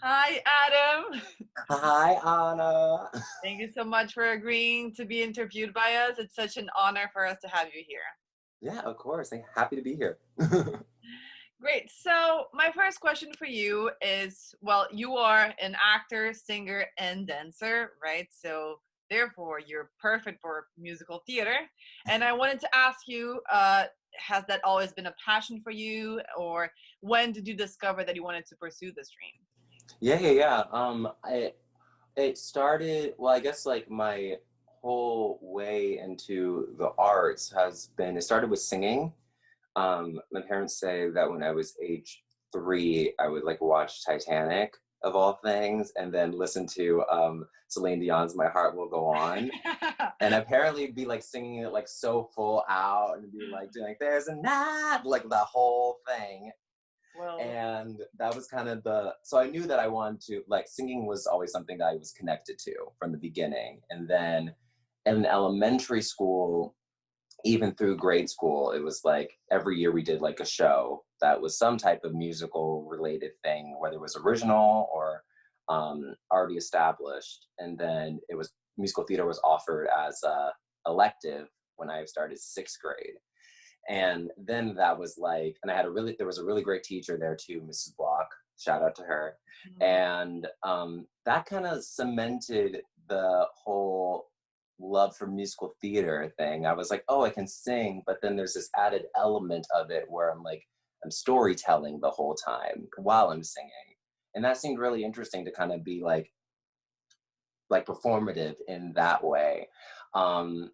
Hi, Adam. Hi, Anna. Thank you so much for agreeing to be interviewed by us. It's such an honor for us to have you here. Yeah, of course. I'm happy to be here. Great. So, my first question for you is, well, you are an actor, singer, and dancer, right? So, therefore, you're perfect for musical theater. And I wanted to ask you, has that always been a passion for you, or when did you discover that you wanted to pursue this dream? Yeah. It started, well, I guess like my whole way into the arts has been, it started with singing. My parents say that when I was age 3, I would like watch Titanic of all things, and then listen to Celine Dion's "My Heart Will Go On," and apparently be like singing it like so full out, and be like doing like "There's a night," like the whole thing. Well, And that was kind of so I knew that I wanted to, like, singing was always something that I was connected to from the beginning. And then in elementary school, even through grade school, it was like every year we did like a show that was some type of musical related thing, whether it was original or already established. And then it was musical theater was offered as a elective when I started 6th grade. And then that was like, and there was a really great teacher there too, Mrs. Block. Shout out to her. mm, And that kind of cemented the whole love for musical theater thing. I was like, oh, I can sing, but then there's this added element of it where I'm storytelling the whole time while I'm singing. And that seemed really interesting to kind of be like performative in that way. Um,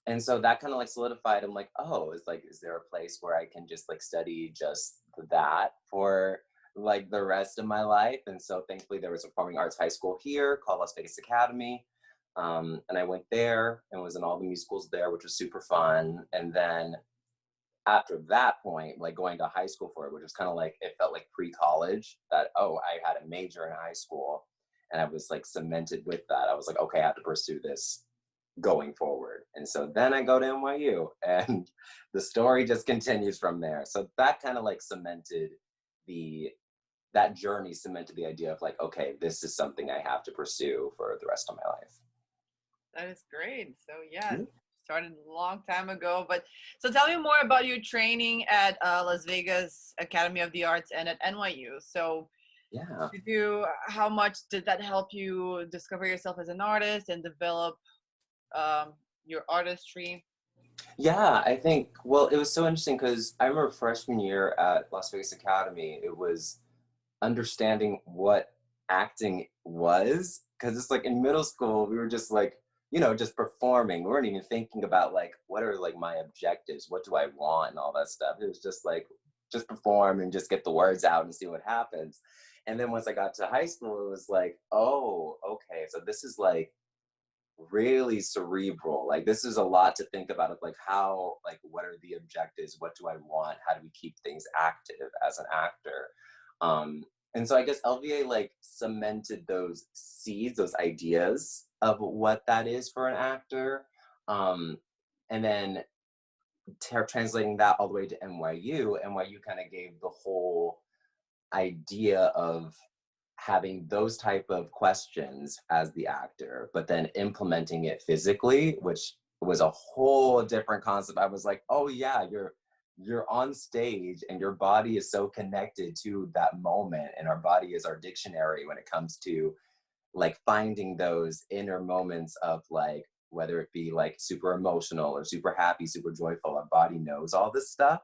and so that kind of like solidified. I'm like, oh, is there a place where I can just like study just that for like the rest of my life? And so thankfully there was a performing arts high school here called Las Vegas Academy. And I went there and was in all the musicals there, which was super fun. And then after that point, like going to high school for it, which was kind of like, it felt like pre-college that, oh, I had a major in high school and I was like cemented with that. I was like, okay, I have to pursue this going forward. And so then I go to NYU and the story just continues from there. So that kind of like cemented the, that journey cemented the idea of like, okay, this is something I have to pursue for the rest of my life. that is great. So, yeah, Yeah. started a long time ago. But so tell me more about your training at Las Vegas Academy of the Arts and at NYU. So, Yeah. how much did that help you discover yourself as an artist and develop um, your artistry? Yeah, I think, well, it was so interesting because I remember freshman year at Las Vegas Academy, it was understanding what acting was. Because it's like in middle school, we were just like, just performing. We weren't even thinking about like, what are like my objectives? What do I want? And all that stuff. It was just like, just perform and just get the words out and see what happens. And then once I got to high school, it was like, oh, okay. So this is like, really cerebral. Like this is a lot to think about of like how, like what are the objectives? What do I want? How do we keep things active as an actor? And so I guess LVA like cemented those seeds, those ideas of what that is for an actor. Um, and then translating that all the way to NYU kind of gave the whole idea of having those type of questions as the actor, but then implementing it physically, which was a whole different concept. I was like, oh yeah, you're on stage and your body is so connected to that moment, and our body is our dictionary when it comes to like finding those inner moments of like, whether it be like super emotional or super happy, super joyful, our body knows all this stuff.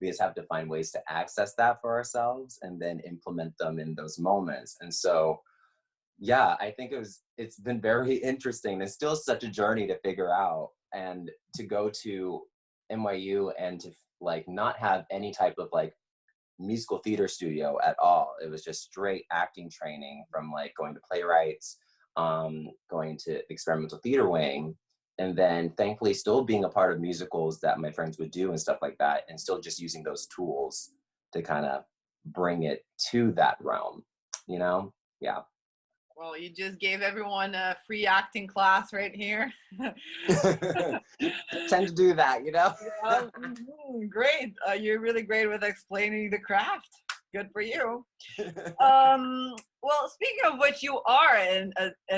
We just have to find ways to access that for ourselves and then implement them in those moments. And so yeah, I think it's been very interesting. It's still such a journey to figure out, and to go to NYU and to like not have any type of like musical theater studio at all. It was just straight acting training from like going to playwrights, going to experimental theater wing, and then thankfully still being a part of musicals that my friends would do and stuff like that, and still just using those tools to kind of bring it to that realm, you know? Yeah. Well, you just gave everyone a free acting class right here. Tend to do that, you know? Great. You're really great with explaining the craft. Good for you. Well, speaking of which, you are an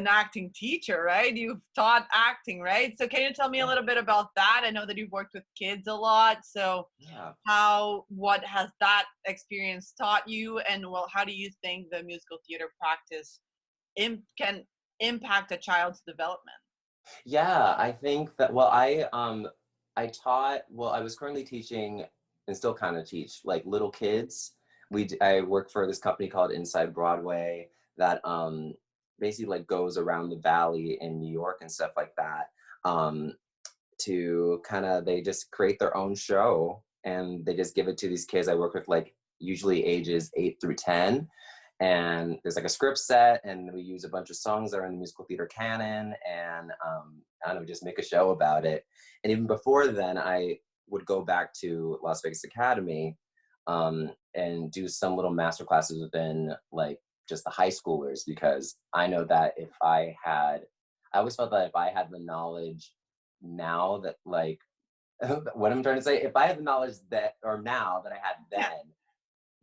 acting teacher, right? You've taught acting, right? So can you tell me a Yeah. little bit about that? I know that you've worked with kids a lot. So Yeah. what has that experience taught you? And well, how do you think the musical theater practice can impact a child's development? Yeah, I think that I taught well, I was currently teaching and still kind of teach like little kids. I work for this company called Inside Broadway that basically like goes around the valley in New York and stuff like that. Um to kind of they just create their own show and they just give it to these kids. I work with like usually ages 8 through 10, and there's like a script set and we use a bunch of songs that are in the musical theater canon, and I don't know, just make a show about it. And even before then I would go back to Las Vegas Academy and do some little master classes within like just the high schoolers, because I know that if I always felt that if I had the knowledge now that like what I'm trying to say, if I had the knowledge that or now that I had Yeah. then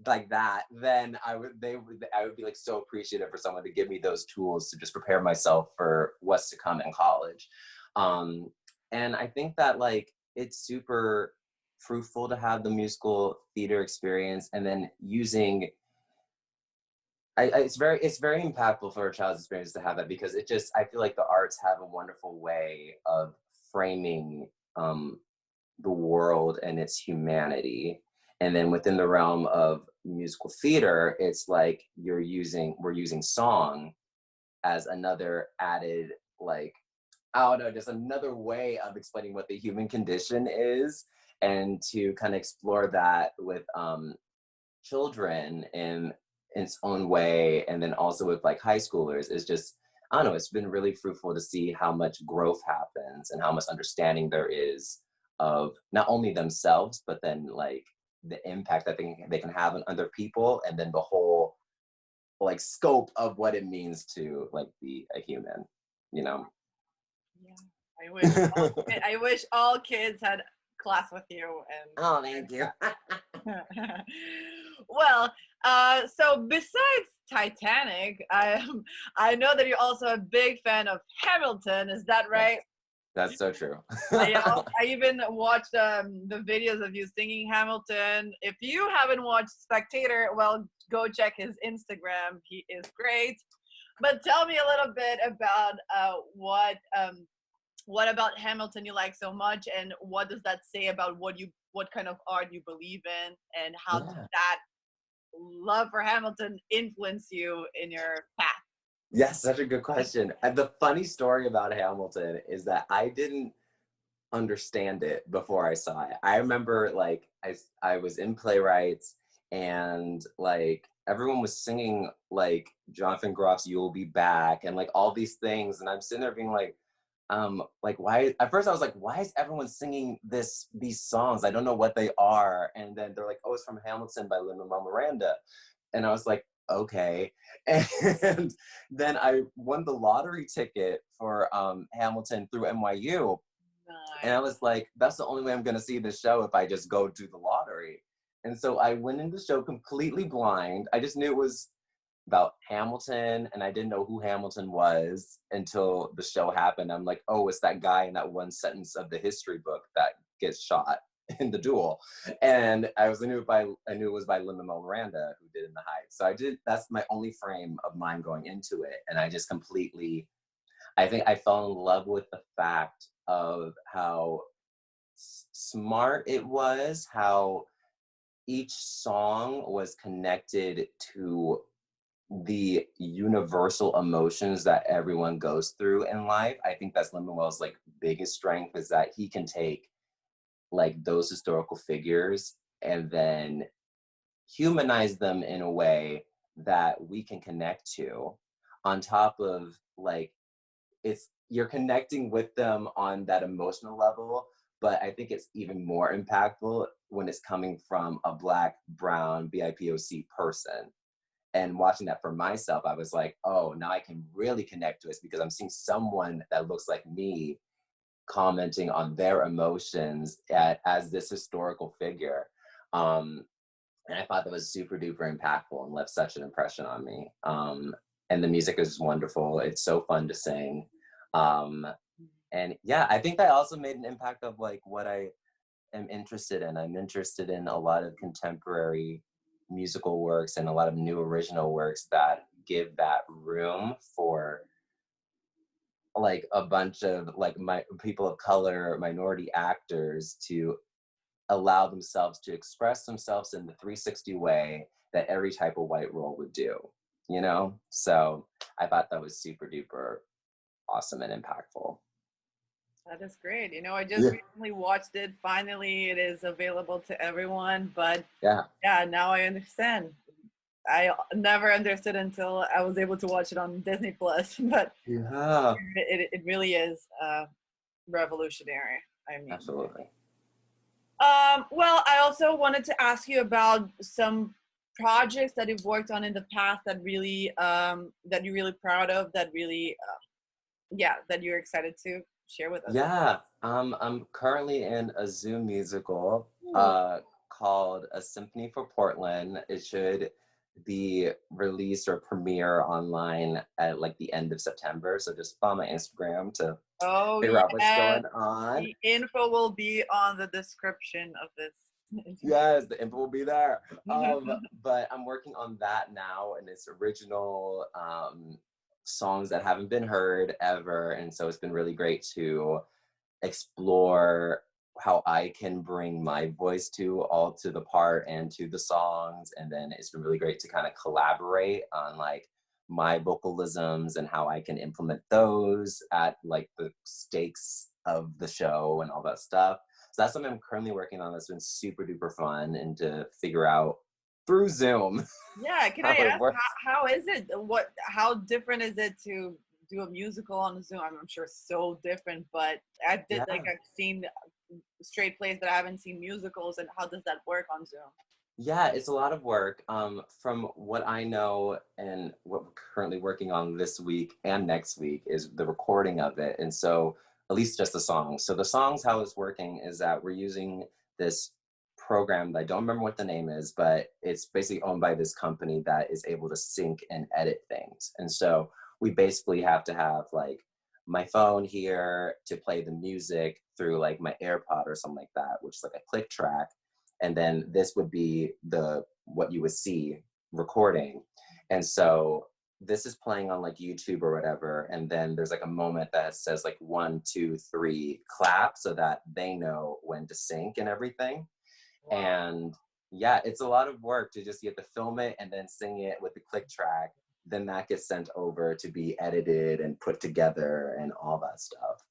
like that, then I would be like so appreciative for someone to give me those tools to just prepare myself for what's to come in college. Um and I think that like it's super fruitful to have the musical theater experience, and then using it's very impactful for a child's experience to have that, because it just I feel like the arts have a wonderful way of framing the world and its humanity. And then within the realm of musical theater, it's like we're using song as another added like I don't know, just another way of explaining what the human condition is, and to kind of explore that with children in its own way, and then also with like high schoolers is just I don't know, it's been really fruitful to see how much growth happens and how much understanding there is of not only themselves but then like the impact that they can have on other people, and then the whole like scope of what it means to like be a human, you know. Yeah. I wish all kids had class with you Oh, thank you. and well, so besides Titanic, I know that you're also a big fan of Hamilton. Is that Yes, right? that's so true. I even watched the videos of you singing Hamilton. If you haven't watched Spectator, well, go check his Instagram. He is great. But tell me a little bit about what about Hamilton you like so much, and what does that say about what kind of art you believe in, and how did Yeah. that love for Hamilton influence you in your path? Yes, such a good question. And the funny story about Hamilton is that I didn't understand it before I saw it. I remember like I was in playwrights, and like everyone was singing like Jonathan Groff's "You'll Be Back" and like all these things, and I'm sitting there being like why at first I was like, why is everyone singing these songs? I don't know what they are. And then they're like, oh, it's from Hamilton by Lin-Manuel Miranda. And I was like, okay. And then I won the lottery ticket for Hamilton through NYU, and I Nice. was like, that's the only way I'm gonna see this show, if I just go do the lottery. And so I went into the show completely blind. I just knew it was about Hamilton, and I didn't know who Hamilton was until the show happened. I'm like, oh, it's that guy in that one sentence of the history book that gets shot in the duel. And I knew it was by Lin-Manuel Miranda, who did In the Heights. So I did that's my only frame of mind going into it. And I just completely I think I fell in love with the fact of how smart it was, how each song was connected to the universal emotions that everyone goes through in life. I think that's Lin-Manuel's like biggest strength, is that he can take like those historical figures and then humanize them in a way that we can connect to, on top of like it's you're connecting with them on that emotional level. But I think it's even more impactful when it's coming from a Black, brown, BIPOC person. And watching that for myself, I was like, oh, now I can really connect to this, because I'm seeing someone that looks like me commenting on their emotions as this historical figure. Um, And I thought that was super duper impactful and left such an impression on me. And the music is wonderful. It's so fun to sing. Um, and yeah, I think that also made an impact of like what I am interested in. I'm interested in a lot of contemporary musical works and a lot of new original works that give that room for like a bunch of like my people of color, minority actors to allow themselves to express themselves in the 360 way that every type of white role would do, you know? So I thought that was super duper awesome and impactful. That is great. You know, I just Yeah. recently watched it. Finally, it is available to everyone. But Yeah. yeah, now I understand. I never understood until I was able to watch it on Disney Plus. But Yeah. it really is revolutionary. I mean, Absolutely. well, I also wanted to ask you about some projects that you've worked on in the past that you're really proud of, that really, yeah, that you're excited to share with us. Yeah. I'm currently in a Zoom musical Ooh. called A Symphony for Portland. It should be released or premiere online at like the end of September. So just follow my Instagram to Oh figure out what's yes, going on. the info will be on the description of this interview. Yes, the info will be there. But I'm working on that now, and it's original songs that haven't been heard ever, and so it's been really great to explore how I can bring my voice to the part and to the songs, and then it's been really great to kind of collaborate on like my vocalisms and how I can implement those at like the stakes of the show and all that stuff. So that's something I'm currently working on that's been super duper fun and to figure out through Zoom Yeah, can I how it ask works. how is it? How different is it to do a musical on Zoom? I'm sure so different, but Yeah. I've seen straight plays, but I haven't seen musicals. And how does that work on Zoom? Yeah, it's a lot of work. From what I know and what we're currently working on this week and next week is the recording of it. And so, at least just the songs. So, the songs, how it's working is that we're using this program that I don't remember what the name is, but it's basically owned by this company that is able to sync and edit things. And so, we basically have to have like my phone here to play the music through like my AirPod or something like that, which is like a click track, and then this would be the what you would see recording. And so this is playing on like YouTube or whatever, and then there's like a moment that says like 1 2 3 clap so that they know when to sync and everything. Wow. And yeah, it's a lot of work to just get to film it and then sing it with the click track. Then that gets sent over to be edited and put together and all that stuff.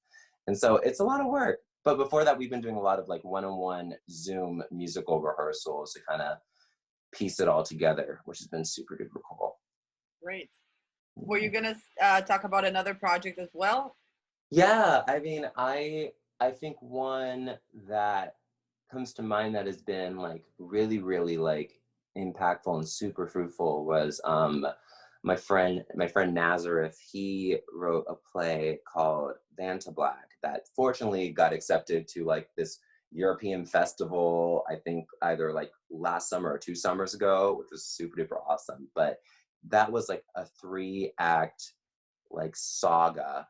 And so it's a lot of work. But before that, we've been doing a lot of like one-on-one Zoom musical rehearsals to kind of piece it all together, which has been super duper cool. Great. Were you gonna talk about another project as well? Yeah, I mean, I think one that comes to mind that has been like really, really like impactful and super fruitful was my friend Nazareth. He wrote a play called Vanta Black that fortunately got accepted to like this European festival, I think either like last summer or 2 summers ago, which was super duper awesome. But that was like a 3 act like saga.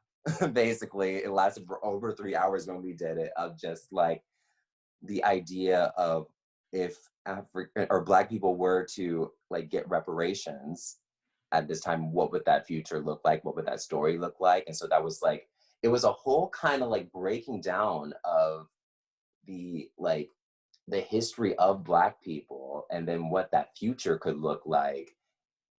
Basically, it lasted for over 3 hours when we did it, of just like the idea of if African or Black people were to like get reparations at this time, what would that future look like? What would that story look like? And so that was like, it was a whole kind of like breaking down of the like the history of Black people and then what that future could look like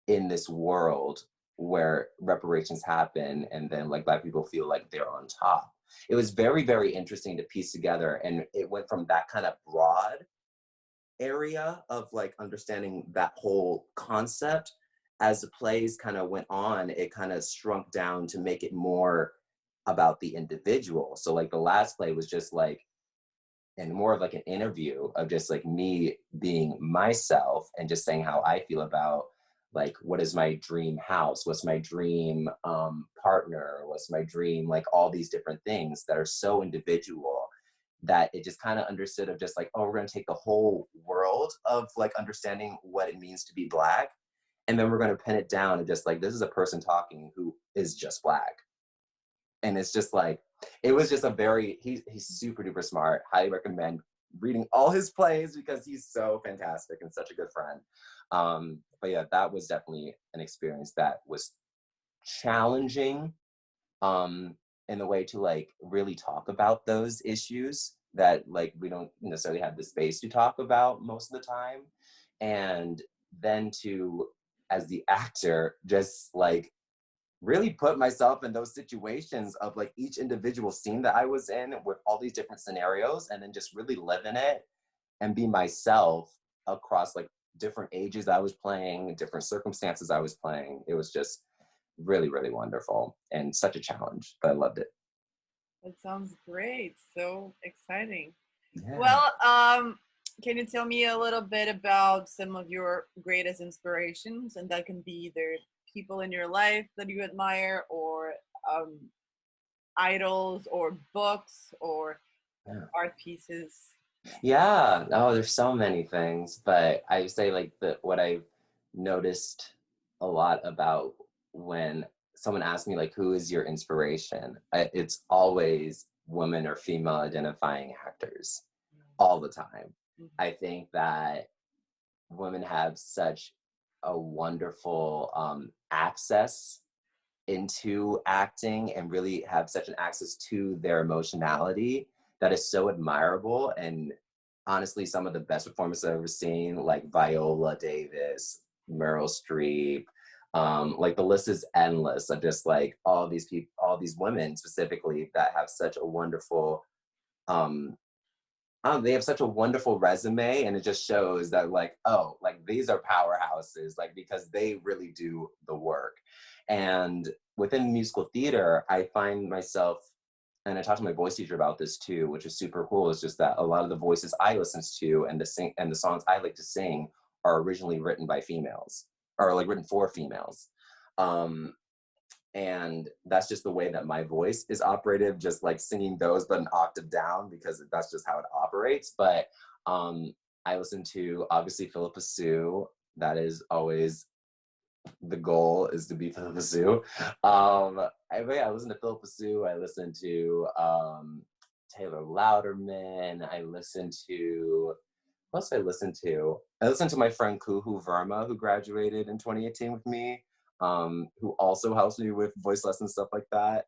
in this world where reparations happen and then like Black people feel like they're on top. It was very, very interesting to piece together, and it went from that kind of broad area of like understanding that whole concept. As the plays kind of went on, it kind of shrunk down to make it more about the individual. So like the last play was just like, and more of like an interview of just like me being myself and just saying how I feel about like what is my dream house, what's my dream partner, what's my dream, like all these different things that are so individual. that it just kind of understood of just like, oh, we're going to take the whole world of like understanding what it means to be Black, and then we're going to pin it down and just like, this is a person talking who is just Black. And it's just like, it was just a very, he's super duper smart. Highly recommend reading all his plays because he's so fantastic and such a good friend. But yeah, that was definitely an experience that was challenging, in the way to like really talk about those issues that like we don't necessarily have the space to talk about most of the time. And then to, as the actor, just like really put myself in those situations of like each individual scene that I was in with all these different scenarios, and then just really live in it and be myself across like different ages I was playing, different circumstances I was playing. It was just really, really wonderful and such a challenge, but I loved it. That sounds great. So exciting. Yeah. Well, can you tell me a little bit about some of your greatest inspirations? And that can be either people in your life that you admire, or um, idols, or books, or Yeah. art pieces. Yeah. Oh, there's so many things, but I say like what I've noticed a lot about when someone asks me like, who is your inspiration? It's always women or female identifying actors all the time. Mhm. I think that women have such a wonderful access into acting and really have such an access to their emotionality that is so admirable. And honestly, some of the best performances I've ever seen, like Viola Davis, Meryl Streep, like the list is endless of just like all these people, all these women specifically that have such a wonderful, um, they have such a wonderful resume, and it just shows that like, oh, like these are powerhouses, like because they really do the work. And within musical theater, I find myself, and I talked to my voice teacher about this too, which is super cool. Is just that a lot of the voices I listen to and the songs I like to sing are originally written by females, or like written for females. Um, and that's just the way that my voice is operated, just like singing those but an octave down, because that's just how it operates. But I listen to obviously Phillipa Sue. That is always the goal, is to be Phillipa Sue. I listen to Phillipa Sue. I listen to Taylor Louderman. I listen to, what else I listen to? I listen to my friend Kuhoo Verma, who graduated in 2018 with me, who also helps me with voice lessons, stuff like that.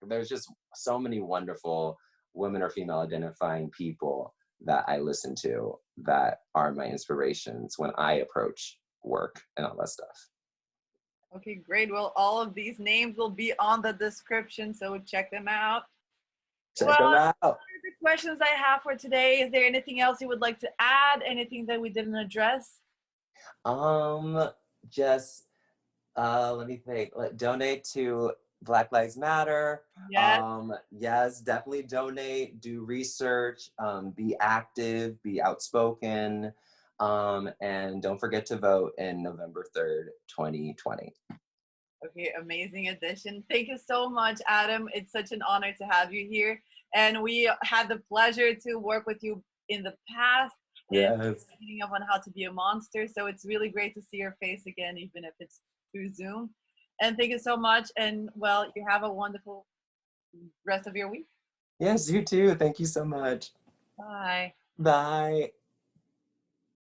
There's just so many wonderful women or female identifying people that I listen to that are my inspirations when I approach work and all that stuff. Okay, great. Well, all of these names will be on the description, so check them out. Check them out. The questions I have for today. Is there anything else you would like to add? Anything that we didn't address? Just let me think. Donate to Black Lives Matter. Yes. Yes, definitely donate, do research, be active, be outspoken, and don't forget to vote in November 3rd, 2020. Okay, amazing addition. Thank you so much, Adam. It's such an honor to have you here. And we had the pleasure to work with you in the past. Yes. Reading up on How to Be a Monster. So it's really great to see your face again, even if it's through Zoom. And thank you so much. And well, you have a wonderful rest of your week. Yes, you too. Thank you so much. Bye. Bye.